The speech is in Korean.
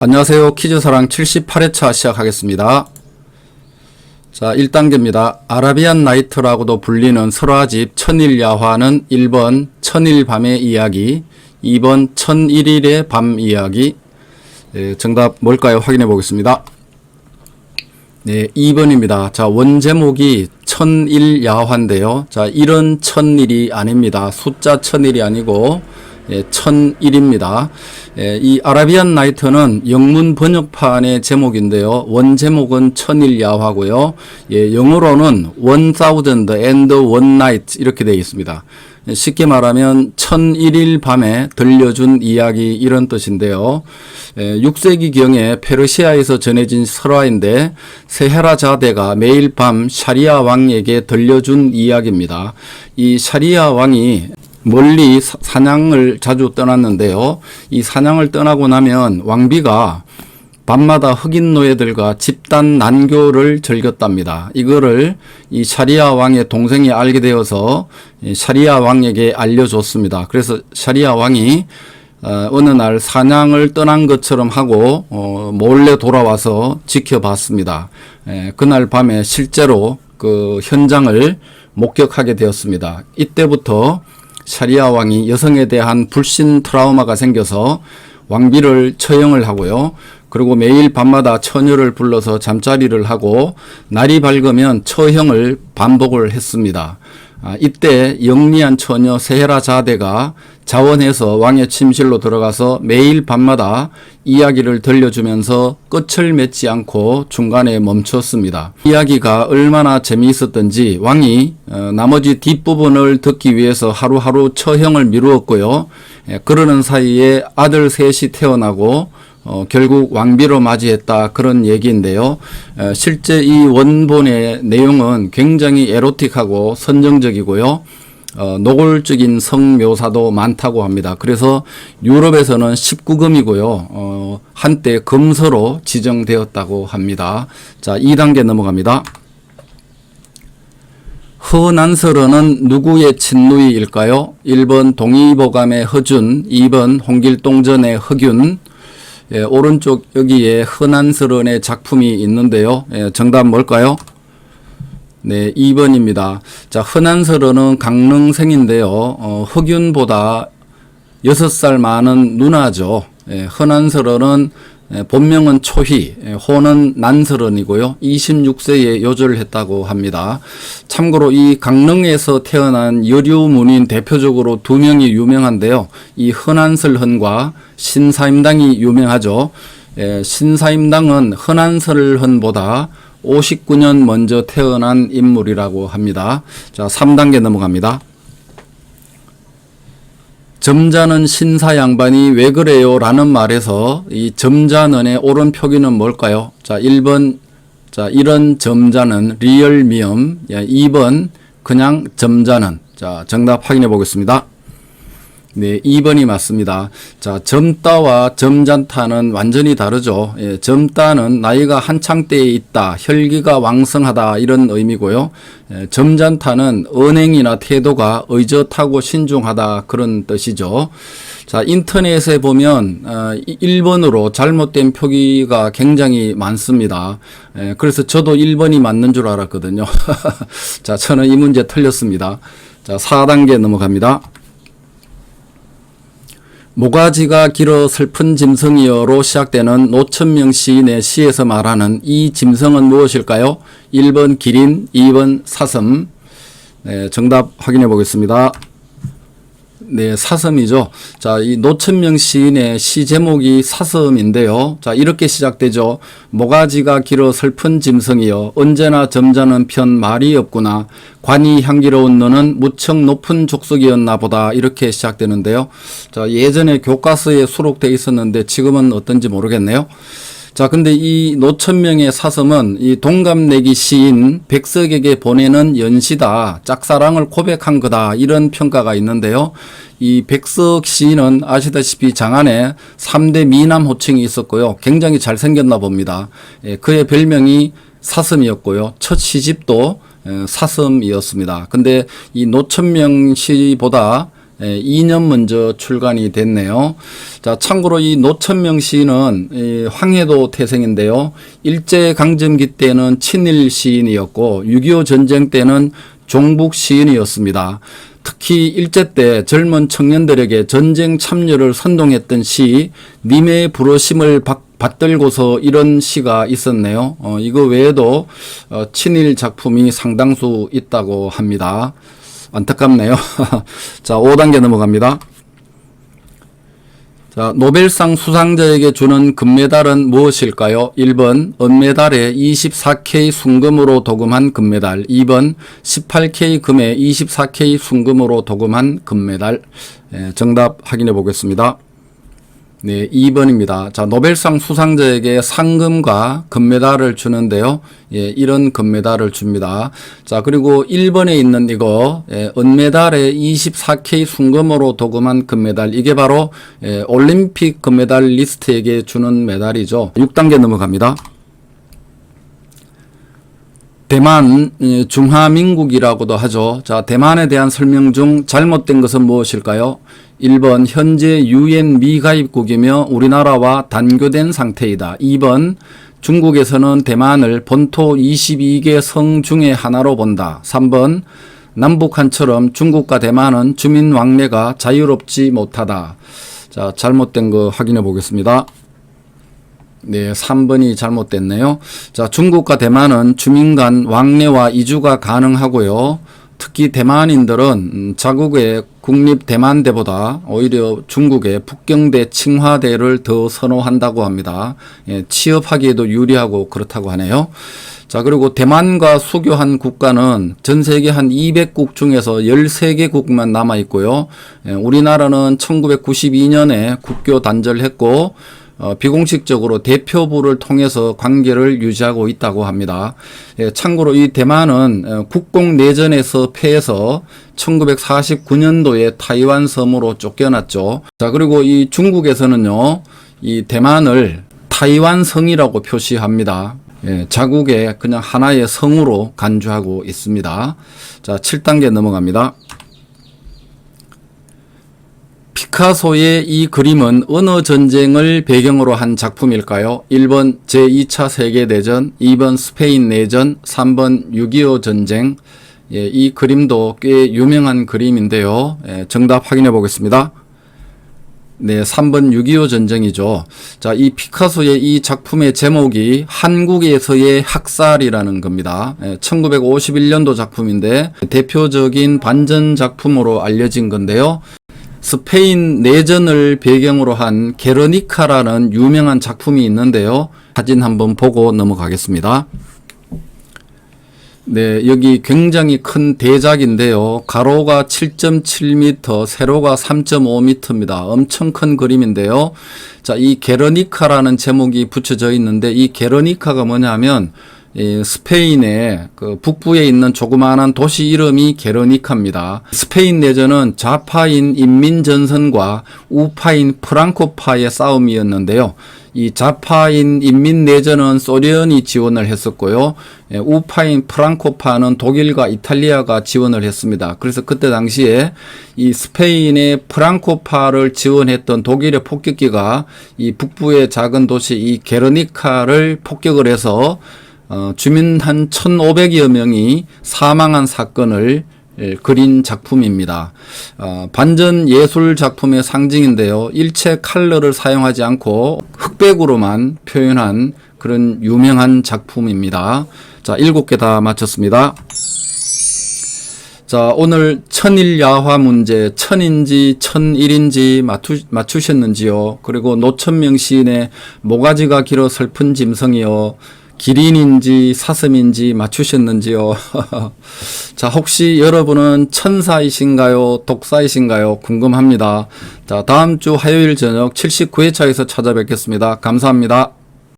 안녕하세요. 퀴즈사랑 78회차 시작하겠습니다. 자, 1단계입니다. 아라비안 나이트라고도 불리는 설화집 천일야화는 1번 천일밤의 이야기, 2번 천일일의 밤 이야기. 정답 뭘까요? 확인해 보겠습니다. 네, 2번입니다. 자, 원제목이 천일야화인데요. 자, 이런 천일이 아닙니다. 숫자 천일이 아니고 천일입니다. 이 아라비안 나이트는 영문 번역판의 제목인데요. 원제목은 천일야화고요. 영어로는 1000 and one night 이렇게 되어 있습니다. 쉽게 말하면 1001일 밤에 들려준 이야기 이런 뜻인데요. 6세기경에 페르시아에서 전해진 설화인데 세헤라자데가 매일 밤 샤리아 왕에게 들려준 이야기입니다. 이 샤리아 왕이 멀리 사냥을 자주 떠났는데요. 이 사냥을 떠나고 나면 왕비가 밤마다 흑인 노예들과 집단 난교를 즐겼답니다. 이거를 이 샤리아 왕의 동생이 알게 되어서 샤리아 왕에게 알려줬습니다. 그래서 샤리아 왕이 어느 날 사냥을 떠난 것처럼 하고 몰래 돌아와서 지켜봤습니다. 그날 밤에 실제로 그 현장을 목격하게 되었습니다. 이때부터 샤리아 왕이 여성에 대한 불신 트라우마가 생겨서 왕비를 처형을 하고요. 그리고 매일 밤마다 처녀를 불러서 잠자리를 하고 날이 밝으면 처형을 반복을 했습니다. 이때 영리한 처녀 세헤라자데가 자원해서 왕의 침실로 들어가서 매일 밤마다 이야기를 들려주면서 끝을 맺지 않고 중간에 멈췄습니다. 이야기가 얼마나 재미있었던지 왕이 나머지 뒷부분을 듣기 위해서 하루하루 처형을 미루었고요. 그러는 사이에 아들 셋이 태어나고 결국 왕비로 맞이했다 그런 얘기인데요. 실제 이 원본의 내용은 굉장히 에로틱하고 선정적이고요. 노골적인 성묘사도 많다고 합니다. 그래서 유럽에서는 19금이고요. 한때 금서로 지정되었다고 합니다. 자, 2단계 넘어갑니다. 허난설어는 누구의 친누이일까요? 1번 동의보감의 허준, 2번 홍길동전의 허균. 오른쪽 여기에 허난설언의 작품이 있는데요. 정답 뭘까요? 네, 2번입니다. 자, 허난설언은 강릉생인데요. 허균보다 6살 많은 누나죠. 허난설언은 본명은 초희, 호는 난설언이고요. 26세에 요절을 했다고 합니다. 참고로 이 강릉에서 태어난 여류문인 대표적으로 두 명이 유명한데요. 이 허난설헌과 신사임당이 유명하죠. 신사임당은 허난설헌보다 59년 먼저 태어난 인물이라고 합니다. 자, 3단계 넘어갑니다. 점잖은 신사 양반이 왜 그래요? 라는 말에서 이 점잖은의 옳은 표기는 뭘까요? 자, 1번, 자, 이런 점잖은 리얼미엄, 2번, 그냥 점잖은. 자, 정답 확인해 보겠습니다. 네, 2번이 맞습니다. 자, 젊다와 점잖다는 완전히 다르죠. 젊다는 나이가 한창 때에 있다, 혈기가 왕성하다 이런 의미고요. 점잖다는 언행이나 태도가 의젓하고 신중하다 그런 뜻이죠. 자, 인터넷에 보면 1번으로 잘못된 표기가 굉장히 많습니다. 그래서 저도 1번이 맞는 줄 알았거든요. 자, 저는 이 문제 틀렸습니다. 자, 4단계 넘어갑니다. 모가지가 길어 슬픈 짐승이여로 시작되는 노천명 시인의 시에서 말하는 이 짐승은 무엇일까요? 1번 기린, 2번 사슴. 네, 정답 확인해 보겠습니다. 네, 사슴이죠. 자, 이 노천명 시인의 시 제목이 사슴인데요. 자, 이렇게 시작되죠. 모가지가 길어 슬픈 짐승이여 언제나 점잖은 편 말이 없구나. 관이 향기로운 너는 무척 높은 족속이었나 보다. 이렇게 시작되는데요. 자, 예전에 교과서에 수록되어 있었는데 지금은 어떤지 모르겠네요. 자, 근데 이 노천명의 사슴은 이 동갑내기 시인 백석에게 보내는 연시다, 짝사랑을 고백한 거다 이런 평가가 있는데요. 이 백석 시인은 아시다시피 장안에 3대 미남 호칭이 있었고요. 굉장히 잘생겼나 봅니다. 그의 별명이 사슴이었고요. 첫 시집도 사슴이었습니다. 근데 이 노천명 시보다 2년 먼저 출간이 됐네요. 자, 참고로 이 노천명 시인은 황해도 태생인데요. 일제강점기 때는 친일 시인이었고 6.25 전쟁 때는 종북 시인이었습니다. 특히 일제 때 젊은 청년들에게 전쟁 참여를 선동했던 시 님의 부르심을 받들고서 이런 시가 있었네요. 이거 외에도 친일 작품이 상당수 있다고 합니다. 안타깝네요. 자, 5단계 넘어갑니다. 자, 노벨상 수상자에게 주는 금메달은 무엇일까요? 1번 은메달에 24K 순금으로 도금한 금메달, 2번 18K 금에 24K 순금으로 도금한 금메달. 정답 확인해 보겠습니다. 네, 2번입니다. 자, 노벨상 수상자에게 상금과 금메달을 주는데요. 이런 금메달을 줍니다. 자, 그리고 1번에 있는 이거, 은메달에 24K 순금으로 도금한 금메달. 이게 바로, 올림픽 금메달리스트에게 주는 메달이죠. 6단계 넘어갑니다. 대만 중화민국이라고도 하죠. 자, 대만에 대한 설명 중 잘못된 것은 무엇일까요? 1번 현재 UN 미가입국이며 우리나라와 단교된 상태이다. 2번 중국에서는 대만을 본토 22개 성 중에 하나로 본다. 3번 남북한처럼 중국과 대만은 주민 왕래가 자유롭지 못하다. 자, 잘못된 거 확인해 보겠습니다. 네, 3번이 잘못됐네요. 자, 중국과 대만은 주민 간 왕래와 이주가 가능하고요. 특히 대만인들은 자국의 국립 대만대보다 오히려 중국의 북경대 칭화대를 더 선호한다고 합니다. 취업하기에도 유리하고 그렇다고 하네요. 자, 그리고 대만과 수교한 국가는 전 세계 한 200국 중에서 13개국만 남아 있고요. 우리나라는 1992년에 국교 단절했고 비공식적으로 대표부를 통해서 관계를 유지하고 있다고 합니다. 참고로 이 대만은 국공내전에서 패해서 1949년도에 타이완 섬으로 쫓겨났죠. 자, 그리고 이 중국에서는요, 이 대만을 타이완 성이라고 표시합니다. 자국의 그냥 하나의 성으로 간주하고 있습니다. 자, 7단계 넘어갑니다. 피카소의 이 그림은 어느 전쟁을 배경으로 한 작품일까요? 1번 제2차 세계대전, 2번 스페인 내전, 3번 6.25 전쟁. 이 그림도 꽤 유명한 그림인데요. 정답 확인해 보겠습니다. 네, 3번 6.25 전쟁이죠. 자, 이 피카소의 이 작품의 제목이 한국에서의 학살이라는 겁니다. 1951년도 작품인데 대표적인 반전 작품으로 알려진 건데요. 스페인 내전을 배경으로 한 게르니카라는 유명한 작품이 있는데요. 사진 한번 보고 넘어가겠습니다. 네, 여기 굉장히 큰 대작인데요. 가로가 7.7m, 세로가 3.5m입니다. 엄청 큰 그림인데요. 자, 이 게르니카라는 제목이 붙여져 있는데 이 게르니카가 뭐냐면 스페인의 그 북부에 있는 조그마한 도시 이름이 게르니카입니다. 스페인 내전은 좌파인 인민전선과 우파인 프랑코파의 싸움이었는데요. 이 좌파인 인민내전은 소련이 지원을 했었고요. 우파인 프랑코파는 독일과 이탈리아가 지원을 했습니다. 그래서 그때 당시에 이 스페인의 프랑코파를 지원했던 독일의 폭격기가 이 북부의 작은 도시 이 게르니카를 폭격을 해서 주민 한 1,500여 명이 사망한 사건을 그린 작품입니다. 반전 예술 작품의 상징인데요. 일체 컬러를 사용하지 않고 흑백으로만 표현한 그런 유명한 작품입니다. 자, 7개 다 마쳤습니다. 자, 오늘 천일야화 문제 천인지 천일인지 맞추셨는지요? 그리고 노천명 시인의 모가지가 길어 슬픈 짐승이요. 기린인지 사슴인지 맞추셨는지요? 자, 혹시 여러분은 천사이신가요? 독사이신가요? 궁금합니다. 자, 다음 주 화요일 저녁 79회차에서 찾아뵙겠습니다. 감사합니다.